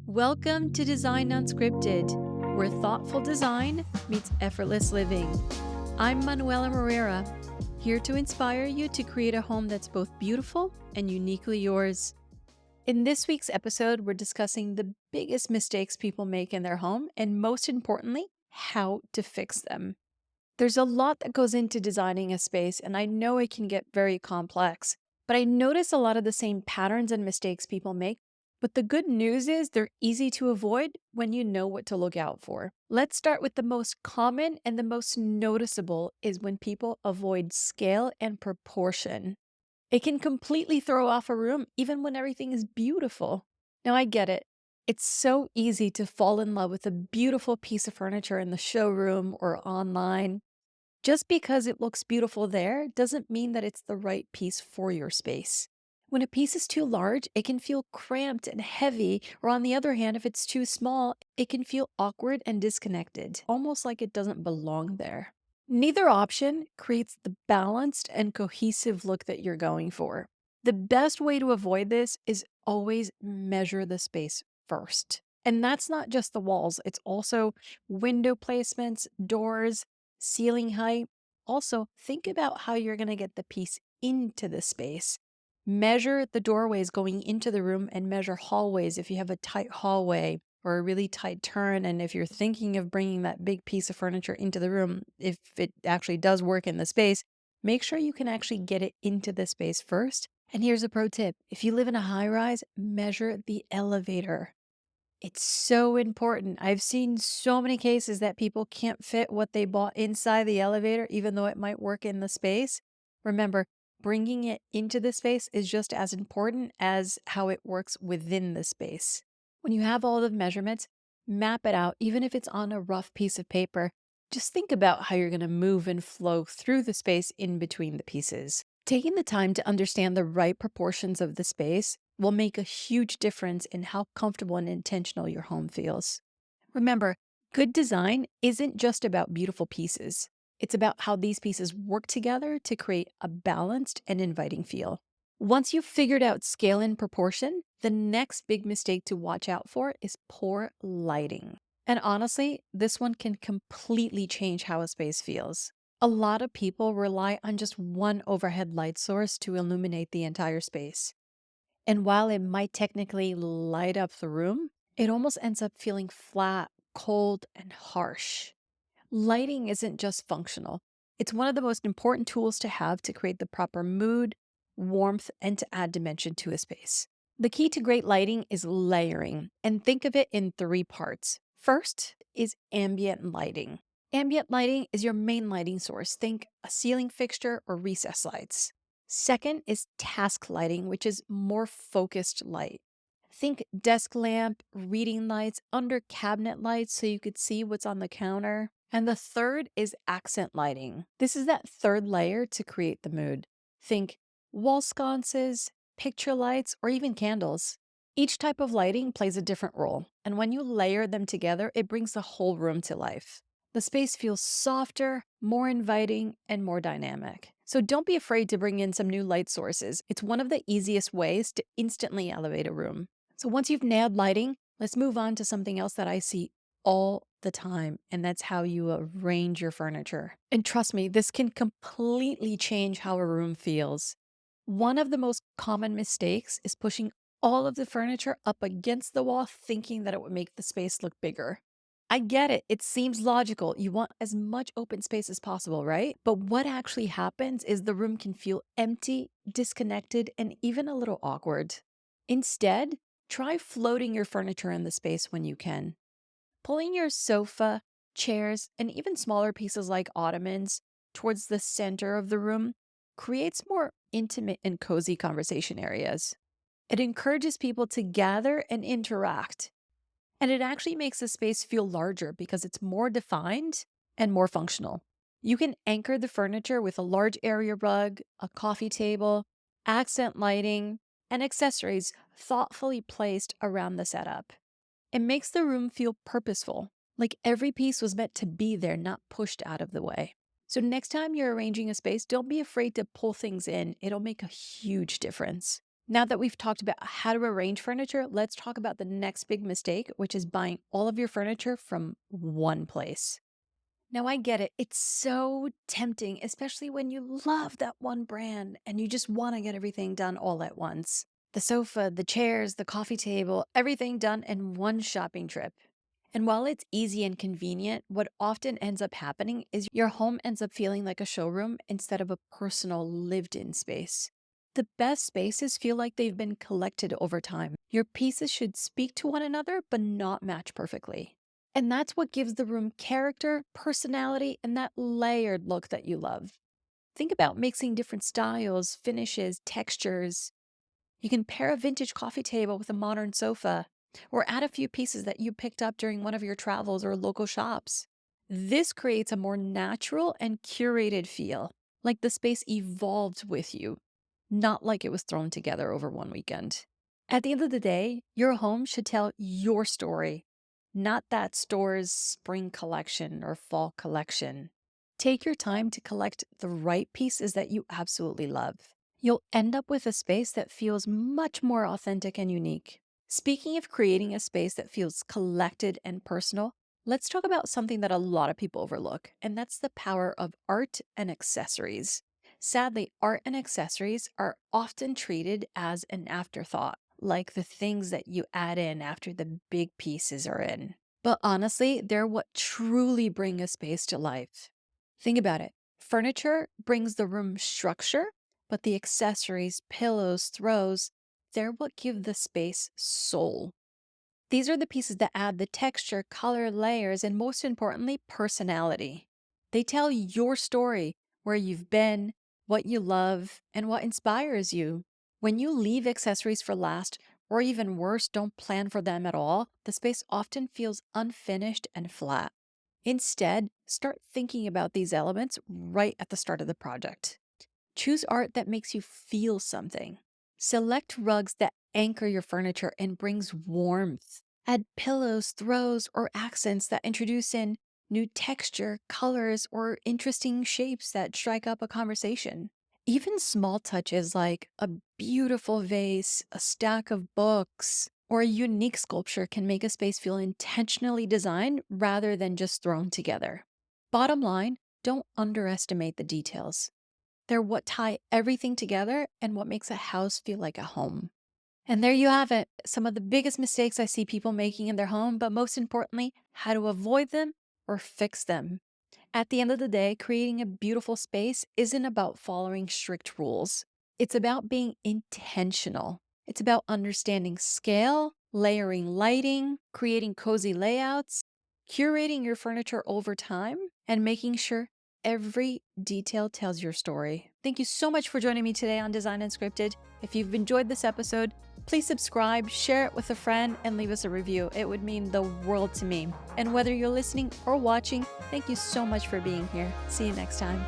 Welcome to Design Unscripted, where thoughtful design meets effortless living. I'm Manuela Morera, here to inspire you to create a home that's both beautiful and uniquely yours. In this week's episode, we're discussing the biggest mistakes people make in their home and, most importantly, how to fix them. There's a lot that goes into designing a space, and I know it can get very complex, but I notice a lot of the same patterns and mistakes people make. But the good news is they're easy to avoid when you know what to look out for. Let's start with the most common and the most noticeable is when people avoid scale and proportion. It can completely throw off a room, even when everything is beautiful. Now, I get it. It's so easy to fall in love with a beautiful piece of furniture in the showroom or online. Just because it looks beautiful there doesn't mean that it's the right piece for your space. When a piece is too large, it can feel cramped and heavy, or on the other hand, if it's too small, it can feel awkward and disconnected, almost like it doesn't belong there. Neither option creates the balanced and cohesive look that you're going for. The best way to avoid this is always measure the space first. And that's not just the walls, it's also window placements, doors, ceiling height. Also, think about how you're going to get the piece into the space. Measure the doorways going into the room and measure hallways if you have a tight hallway or a really tight turn. And if you're thinking of bringing that big piece of furniture into the room, if it actually does work in the space, make sure you can actually get it into the space first. And here's a pro tip. If you live in a high rise, measure the elevator. It's so important. I've seen so many cases that people can't fit what they bought inside the elevator, even though it might work in the space. Remember, bringing it into the space is just as important as how it works within the space. When you have all the measurements, map it out, even if it's on a rough piece of paper. Just think about how you're going to move and flow through the space in between the pieces. Taking the time to understand the right proportions of the space will make a huge difference in how comfortable and intentional your home feels. Remember, good design isn't just about beautiful pieces. It's about how these pieces work together to create a balanced and inviting feel. Once you've figured out scale and proportion, the next big mistake to watch out for is poor lighting. And honestly, this one can completely change how a space feels. A lot of people rely on just one overhead light source to illuminate the entire space. And while it might technically light up the room, it almost ends up feeling flat, cold, and harsh. Lighting isn't just functional. It's one of the most important tools to have to create the proper mood, warmth, and to add dimension to a space. The key to great lighting is layering, and think of it in three parts. First is ambient lighting. Ambient lighting is your main lighting source. Think a ceiling fixture or recess lights. Second is task lighting, which is more focused light. Think desk lamp, reading lights, under cabinet lights so you could see what's on the counter. And the third is accent lighting. This is that third layer to create the mood. Think wall sconces, picture lights, or even candles. Each type of lighting plays a different role, and when you layer them together, it brings the whole room to life. The space feels softer, more inviting, and more dynamic. So don't be afraid to bring in some new light sources. It's one of the easiest ways to instantly elevate a room. So once you've nailed lighting, let's move on to something else that I see all the time, and that's how you arrange your furniture. And trust me, this can completely change how a room feels. One of the most common mistakes is pushing all of the furniture up against the wall, thinking that it would make the space look bigger. I get it. It seems logical. You want as much open space as possible, right? But what actually happens is the room can feel empty, disconnected, and even a little awkward. Instead, try floating your furniture in the space when you can. Pulling your sofa, chairs, and even smaller pieces like ottomans towards the center of the room creates more intimate and cozy conversation areas. It encourages people to gather and interact. And it actually makes the space feel larger because it's more defined and more functional. You can anchor the furniture with a large area rug, a coffee table, accent lighting, and accessories thoughtfully placed around the setup. It makes the room feel purposeful, like every piece was meant to be there, not pushed out of the way. So next time you're arranging a space, don't be afraid to pull things in. It'll make a huge difference. Now that we've talked about how to arrange furniture, let's talk about the next big mistake, which is buying all of your furniture from one place. Now, I get it. It's so tempting, especially when you love that one brand and you just want to get everything done all at once. The sofa, the chairs, the coffee table, everything done in one shopping trip. And while it's easy and convenient, what often ends up happening is your home ends up feeling like a showroom instead of a personal lived in space. The best spaces feel like they've been collected over time. Your pieces should speak to one another, but not match perfectly. And that's what gives the room character, personality, and that layered look that you love. Think about mixing different styles, finishes, textures. You can pair a vintage coffee table with a modern sofa, or add a few pieces that you picked up during one of your travels or local shops. This creates a more natural and curated feel, like the space evolved with you, not like it was thrown together over one weekend. At the end of the day, your home should tell your story, not that store's spring collection or fall collection. Take your time to collect the right pieces that you absolutely love. You'll end up with a space that feels much more authentic and unique. Speaking of creating a space that feels collected and personal, let's talk about something that a lot of people overlook, and that's the power of art and accessories. Sadly, art and accessories are often treated as an afterthought, like the things that you add in after the big pieces are in. But honestly, they're what truly bring a space to life. Think about it. Furniture brings the room structure, but the accessories, pillows, throws, they're what give the space soul. These are the pieces that add the texture, color, layers, and most importantly, personality. They tell your story, where you've been, what you love, and what inspires you. When you leave accessories for last, or even worse, don't plan for them at all, the space often feels unfinished and flat. Instead, start thinking about these elements right at the start of the project. Choose art that makes you feel something. Select rugs that anchor your furniture and brings warmth. Add pillows, throws, or accents that introduce in new texture, colors, or interesting shapes that strike up a conversation. Even small touches like a beautiful vase, a stack of books, or a unique sculpture can make a space feel intentionally designed rather than just thrown together. Bottom line, don't underestimate the details. They're what tie everything together and what makes a house feel like a home. And there you have it, some of the biggest mistakes I see people making in their home, but most importantly, how to avoid them or fix them. At the end of the day, creating a beautiful space isn't about following strict rules. It's about being intentional. It's about understanding scale, layering lighting, creating cozy layouts, curating your furniture over time, and making sure every detail tells your story. Thank you so much for joining me today on Design Unscripted. If you've enjoyed this episode, please subscribe, share it with a friend, and leave us a review. It would mean the world to me. And whether you're listening or watching, thank you so much for being here. See you next time.